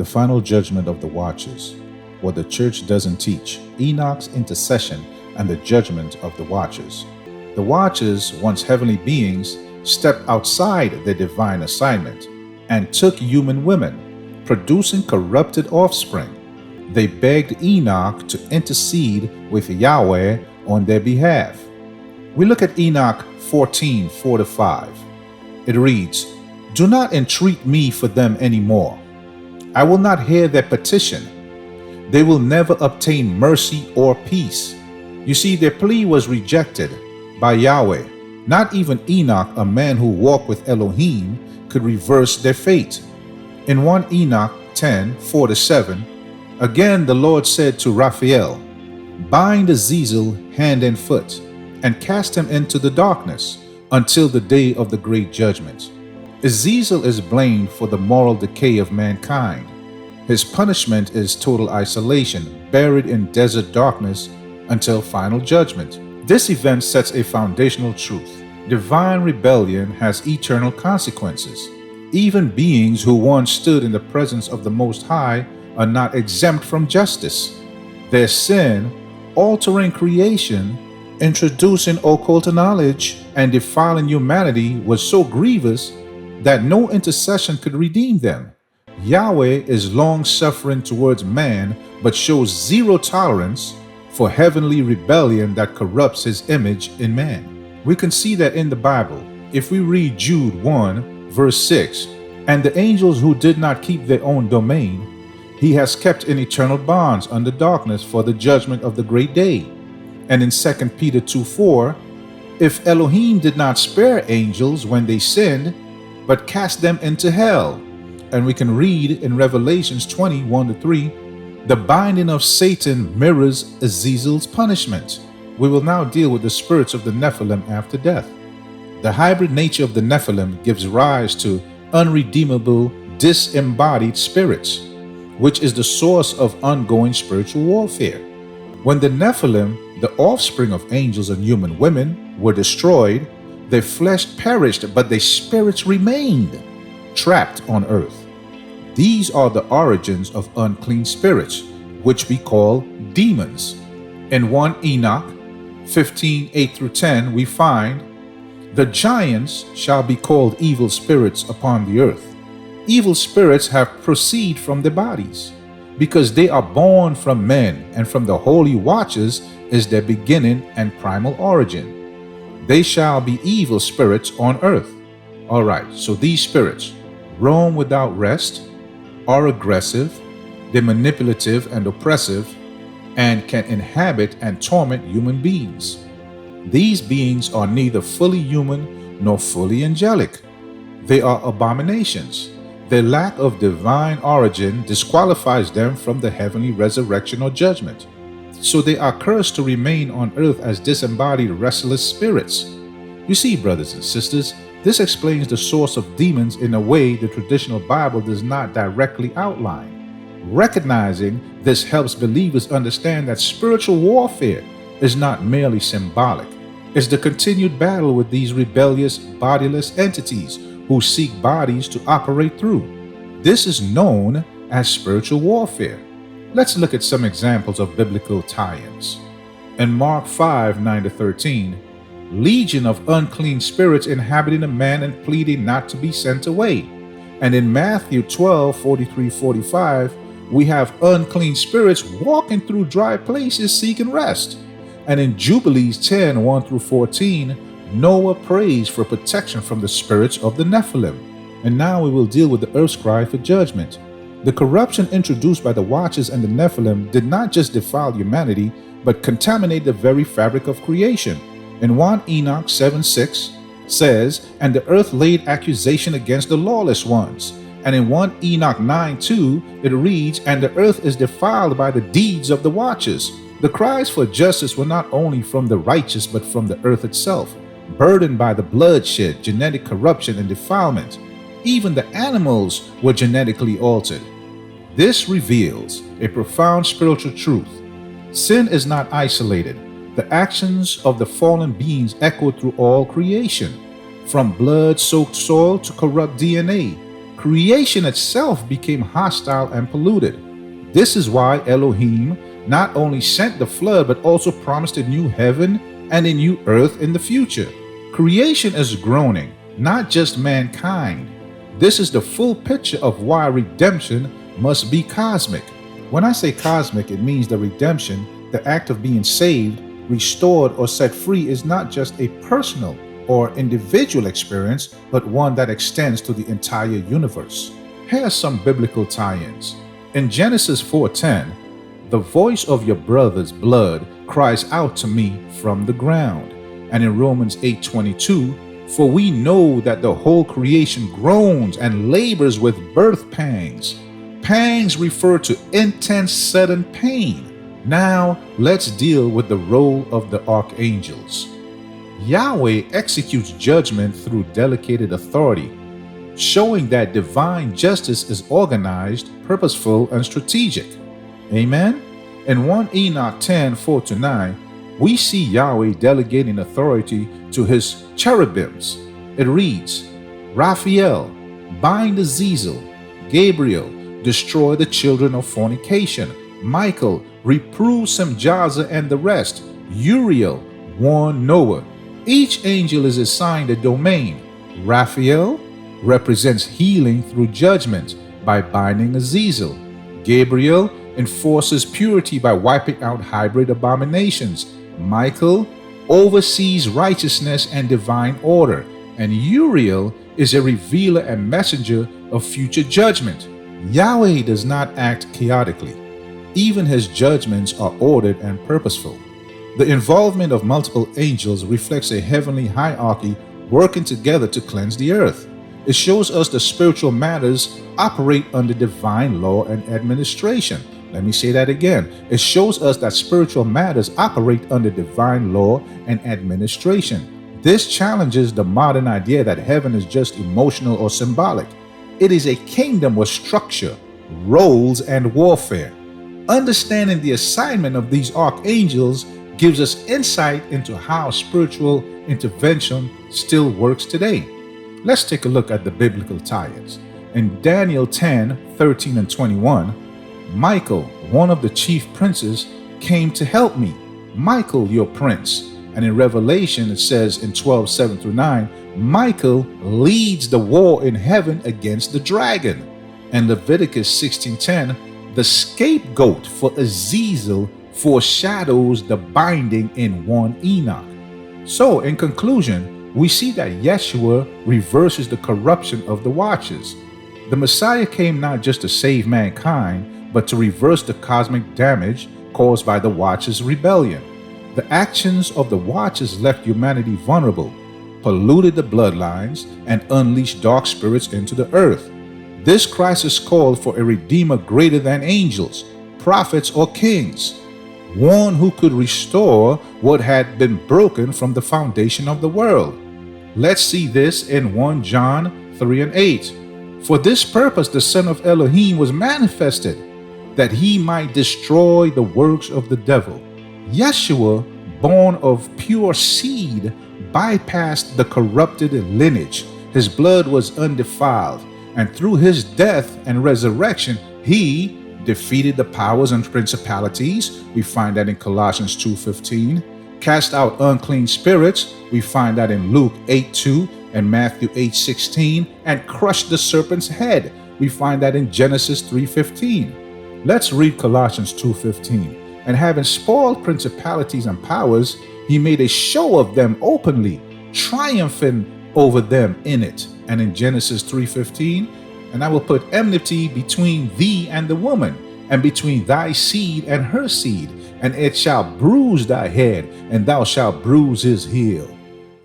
The final judgment of the watchers, what the church doesn't teach, Enoch's intercession, and the judgment of the watchers. The watchers, once heavenly beings, stepped outside their divine assignment and took human women, producing corrupted offspring. They begged Enoch to intercede with Yahweh on their behalf. We look at Enoch 14:4-5. It reads, "Do not entreat me for them any more. I will not hear their petition. They will never obtain mercy or peace." You see, their plea was rejected by Yahweh. Not even Enoch, a man who walked with Elohim, could reverse their fate. In 1 Enoch 10:4-7, again the Lord said to Raphael, "Bind Azazel hand and foot, and cast him into the darkness until the day of the great judgment." Azazel is blamed for the moral decay of mankind. His punishment is total isolation, buried in desert darkness until final judgment. This event sets a foundational truth. Divine rebellion has eternal consequences. Even beings who once stood in the presence of the Most High are not exempt from justice. Their sin, altering creation, introducing occult knowledge, and defiling humanity was so grievous that no intercession could redeem them. Yahweh is long-suffering towards man, but shows zero tolerance for heavenly rebellion that corrupts his image in man. We can see that in the Bible. If we read Jude 1:6, "And the angels who did not keep their own domain, he has kept in eternal bonds under darkness for the judgment of the great day." And in 2 Peter 2:4, "If Elohim did not spare angels when they sinned, but cast them into hell." And we can read in Revelations 20:1-3, "The binding of Satan mirrors Azazel's punishment." We will now deal with the spirits of the Nephilim after death. The hybrid nature of the Nephilim gives rise to unredeemable, disembodied spirits, which is the source of ongoing spiritual warfare. When the Nephilim, the offspring of angels and human women, were destroyed, their flesh perished, but their spirits remained trapped on earth. These are the origins of unclean spirits, which we call demons. In 1 Enoch 15:8-10, we find, "The giants shall be called evil spirits upon the earth. Evil spirits have proceed from their bodies, because they are born from men, and from the holy watchers is their beginning and primal origin. They shall be evil spirits on earth." All right, so these spirits roam without rest, are aggressive, they're manipulative and oppressive, and can inhabit and torment human beings. These beings are neither fully human nor fully angelic. They are abominations. Their lack of divine origin disqualifies them from the heavenly resurrection or judgment. So they are cursed to remain on earth as disembodied, restless spirits. You see, brothers and sisters, this explains the source of demons in a way the traditional Bible does not directly outline. Recognizing this helps believers understand that spiritual warfare is not merely symbolic. It's the continued battle with these rebellious, bodiless entities who seek bodies to operate through. This is known as spiritual warfare. Let's look at some examples of biblical tie-ins. In Mark 5:9-13, legion of unclean spirits inhabiting a man and pleading not to be sent away. And in Matthew 12:43-45, we have unclean spirits walking through dry places seeking rest. And in Jubilees 10:1-14, Noah prays for protection from the spirits of the Nephilim. And now we will deal with the earth's cry for judgment. The corruption introduced by the Watchers and the Nephilim did not just defile humanity, but contaminate the very fabric of creation. In 1 Enoch 7:6 says, "And the earth laid accusation against the lawless ones." And in 1 Enoch 9:2, it reads, "And the earth is defiled by the deeds of the Watchers." The cries for justice were not only from the righteous, but from the earth itself, burdened by the bloodshed, genetic corruption, and defilement. Even the animals were genetically altered. This reveals a profound spiritual truth. Sin is not isolated. The actions of the fallen beings echo through all creation. From blood-soaked soil to corrupt DNA, Creation itself became hostile and polluted. This is why Elohim not only sent the flood, but also promised a new heaven and a new earth in the future. Creation is groaning, not just mankind. This is the full picture of why redemption must be cosmic. When I say cosmic, it means the redemption, the act of being saved, restored, or set free is not just a personal or individual experience, but one that extends to the entire universe. Here are some biblical tie-ins. In Genesis 4:10, the voice of your brother's blood cries out to me from the ground. And in Romans 8:22, for we know that the whole creation groans and labors with birth pangs. Pangs refer to intense sudden pain. Now let's deal with the role of the archangels. Yahweh executes judgment through delegated authority, showing that divine justice is organized, purposeful, and strategic. Amen? In 1 Enoch 10:4-9, we see Yahweh delegating authority to his cherubims. It reads, Raphael, bind Azazel. Gabriel, destroy the children of fornication. Michael, reprove Semjaza and the rest. Uriel, warn Noah. Each angel is assigned a domain. Raphael represents healing through judgment by binding Azazel. Gabriel enforces purity by wiping out hybrid abominations. Michael oversees righteousness and divine order. And Uriel is a revealer and messenger of future judgment. Yahweh does not act chaotically. Even his judgments are ordered and purposeful. The involvement of multiple angels reflects a heavenly hierarchy working together to cleanse the earth. It shows us the spiritual matters operate under divine law and administration. Let me say that again. It shows us that spiritual matters operate under divine law and administration. This challenges the modern idea that heaven is just emotional or symbolic. It is a kingdom with structure, roles, and warfare. Understanding the assignment of these archangels gives us insight into how spiritual intervention still works today. Let's take a look at the biblical tie-ins. In Daniel 10:13-21, Michael, one of the chief princes, came to help me. Michael, your prince. And in Revelation, it says in 12:7-9, Michael leads the war in heaven against the dragon. And Leviticus 16:10, the scapegoat for Azazel foreshadows the binding in 1 Enoch. So, in conclusion, we see that Yeshua reverses the corruption of the watchers. The Messiah came not just to save mankind, but to reverse the cosmic damage caused by the watchers' rebellion. The actions of the watchers left humanity vulnerable, polluted the bloodlines, and unleashed dark spirits into the earth. This crisis called for a redeemer greater than angels, prophets, or kings, one who could restore what had been broken from the foundation of the world. Let's see this in 1 John 3:8. For this purpose the Son of Elohim was manifested, that he might destroy the works of the devil. Yeshua, born of pure seed, bypassed the corrupted lineage. His blood was undefiled, and through his death and resurrection, he defeated the powers and principalities. We find that in Colossians 2:15. Cast out unclean spirits. We find that in Luke 8:2 and Matthew 8:16. And crushed the serpent's head. We find that in Genesis 3:15. Let's read Colossians 2:15. And having spoiled principalities and powers, he made a show of them openly, triumphing over them in it. And in Genesis 3:15, and I will put enmity between thee and the woman, and between thy seed and her seed, and it shall bruise thy head, and thou shalt bruise his heel.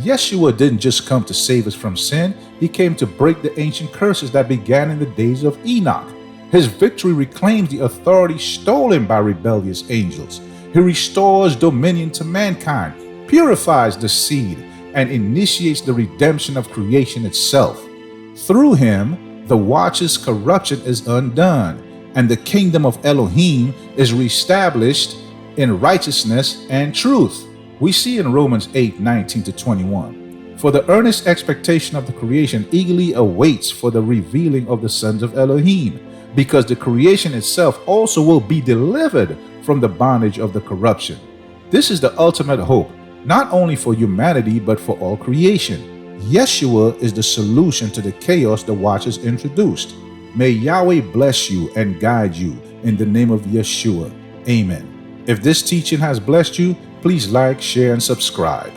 Yeshua didn't just come to save us from sin, he came to break the ancient curses that began in the days of Enoch. His victory reclaims the authority stolen by rebellious angels. He restores dominion to mankind, purifies the seed, and initiates the redemption of creation itself. Through him, the watcher's corruption is undone, and the kingdom of Elohim is reestablished in righteousness and truth. We see in Romans 8:19-21. For the earnest expectation of the creation eagerly awaits for the revealing of the sons of Elohim, because the creation itself also will be delivered from the bondage of the corruption. This is the ultimate hope, not only for humanity but for all creation. Yeshua is the solution to the chaos the Watchers introduced. May Yahweh bless you and guide you in the name of Yeshua. Amen. If this teaching has blessed you, please like, share, and subscribe.